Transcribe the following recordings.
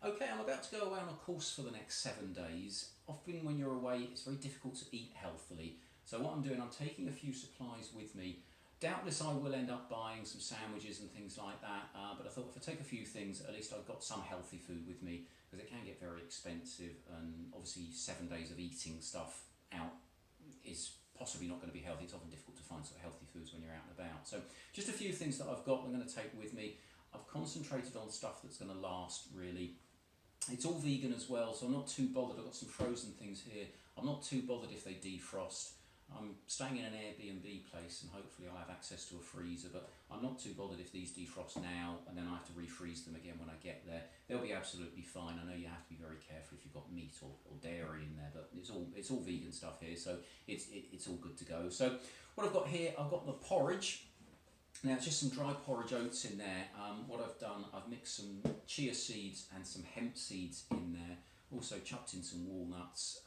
Okay, I'm about to go away on a course for the next 7 days. Often when you're away, it's very difficult to eat healthily. So what I'm doing, I'm taking a few supplies with me. Doubtless I will end up buying some sandwiches and things like that, but I thought if I take a few things, at least I've got some healthy food with me, because it can get very expensive, and obviously 7 days of eating stuff out is possibly not going to be healthy. It's often difficult to find sort of healthy foods when you're out and about. So just a few things that I've got I'm going to take with me. I've concentrated on stuff that's going to last, really. It's all vegan as well, so I'm not too bothered. I've got some frozen things here. I'm not too bothered if they defrost. I'm staying in an Airbnb place and hopefully I'll have access to a freezer, but I'm not too bothered if these defrost now and then I have to refreeze them again when I get there. They'll be absolutely fine. I know you have to be very careful if you've got meat or dairy in there, but it's all vegan stuff here, so it's all good to go. So what I've got here, I've got the porridge. Now it's just some dry porridge oats in there. What I've done, I've mixed some chia seeds and some hemp seeds in there. Also chucked in some walnuts,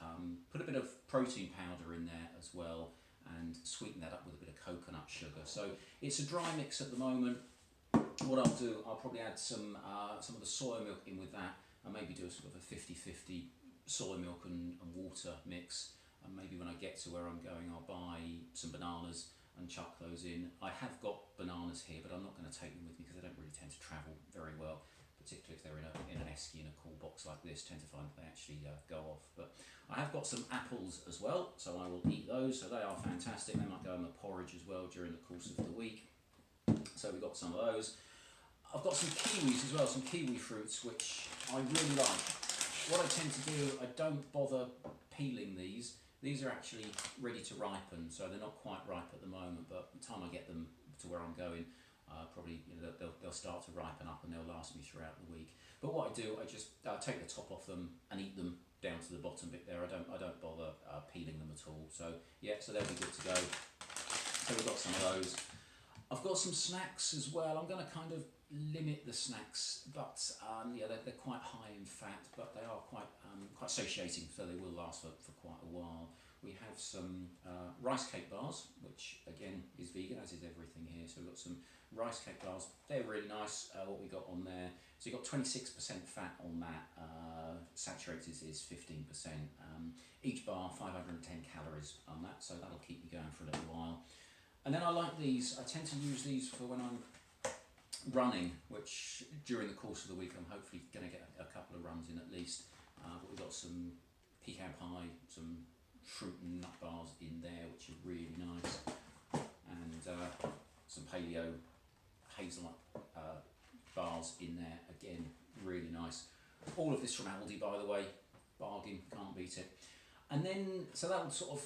put a bit of protein powder in there as well, and sweeten that up with a bit of coconut sugar. So it's a dry mix at the moment. What I'll do, I'll probably add some of the soy milk in with that, and maybe do a sort of a 50-50 soy milk and water mix. And maybe when I get to where I'm going, I'll buy some bananas and chuck those in. I have got bananas here, but I'm not going to take them with me because they don't really tend to travel very well, particularly if they're in an esky in a cool box like this. Tend to find that they actually go off. But I have got some apples as well, so I will eat those. So they are fantastic. They might go in the porridge as well during the course of the week. So we've got some of those. I've got some kiwis as well, some kiwi fruits, which I really like. What I tend to do, I don't bother peeling these. These are actually ready to ripen, so they're not quite ripe at the moment, but by the time I get them to where I'm going, probably they'll start to ripen up and they'll last me throughout the week. But what I do, I just take the top off them and eat them down to the bottom bit there. I don't bother peeling them at all. So yeah, so they'll be good to go. So we've got some of those. I've got some snacks as well. I'm going to kind of limit the snacks, but yeah, they're quite high in fat, but they are quite satiating, so they will last for quite a while. We have some rice cake bars, which again is vegan, as is everything here. So we've got some rice cake bars. They're really nice. What we got on there, so you've got 26% fat on that. Saturated is 15%. Each bar 510 calories on that, so that'll keep you going for a little while. And then I like these. I tend to use these for when I'm running, which during the course of the week I'm hopefully going to get a couple of runs in at least. But we've got some pecan pie, some fruit and nut bars in there, which are really nice, and some paleo hazelnut bars in there, again really nice. All of this from Aldi, by the way, bargain, can't beat it. And then so that would sort of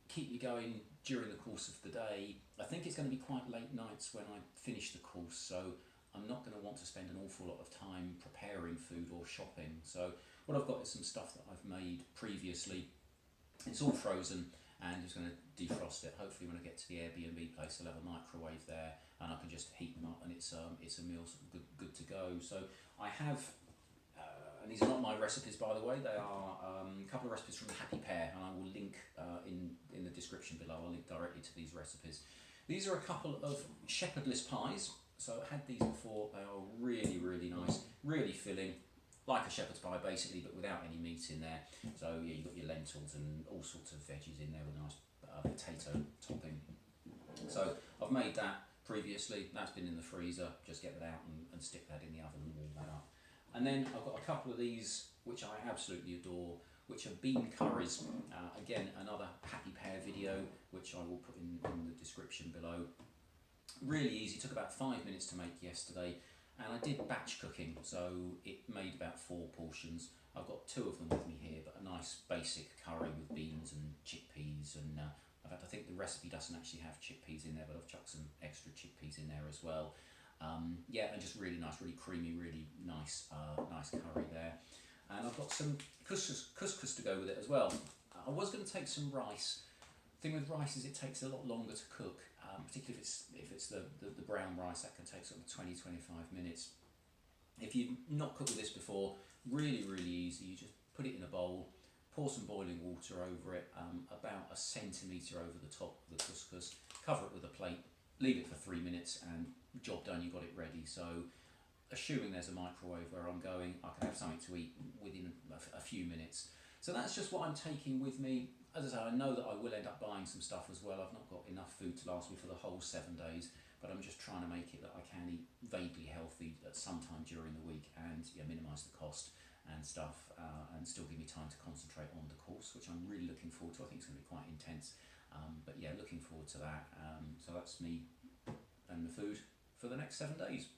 keep you going during the course of the day. I think it's going to be quite late nights when I finish the course, so I'm not going to want to spend an awful lot of time preparing food or shopping. So what I've got is some stuff that I've made previously. It's all frozen and just going to defrost it. Hopefully when I get to the Airbnb place I'll have a microwave there and I can just heat them up, and it's a meal sort of good to go. So I have and these are not my recipes, by the way. They are a couple of recipes from Happy Pear, and I will link in the description below. I'll link directly to these recipes. These are a couple of shepherdless pies. So I've had these before. They are really nice, really filling, like a shepherd's pie basically, but without any meat in there. So yeah, you've got your lentils and all sorts of veggies in there with a nice potato topping. So I've made that previously. That's been in the freezer. Just get that out and stick that in the oven and warm that up. And then I've got a couple of these which I absolutely adore, which are bean curries. Again, another Happy Pear video, which I will put in the description below. Really easy, took about 5 minutes to make yesterday, and I did batch cooking, so it made about 4 portions. I've got 2 of them with me here, but a nice basic curry with beans and chickpeas, and in fact I think the recipe doesn't actually have chickpeas in there, but I've chucked some extra chickpeas in there as well. Yeah, and just really nice, really creamy, really nice curry there. And I've got some couscous to go with it as well. I was going to take some rice. The thing with rice is it takes a lot longer to cook, particularly if it's the brown rice. That can take sort of 20-25 minutes. If you've not cooked with this before, really easy. You just put it in a bowl, pour some boiling water over it, about a centimetre over the top of the couscous, cover it with a plate, leave it for 3 minutes, and job done, you've got it ready. So assuming there's a microwave where I'm going, I can have something to eat within a few minutes. So that's just what I'm taking with me. As I say, I know that I will end up buying some stuff as well. I've not got enough food to last me for the whole 7 days, but I'm just trying to make it that I can eat vaguely healthy at some time during the week and minimise the cost and stuff, and still give me time to concentrate on the course, which I'm really looking forward to. I think it's going to be quite intense, but yeah, looking forward to that. So that's me and the food for the next 7 days.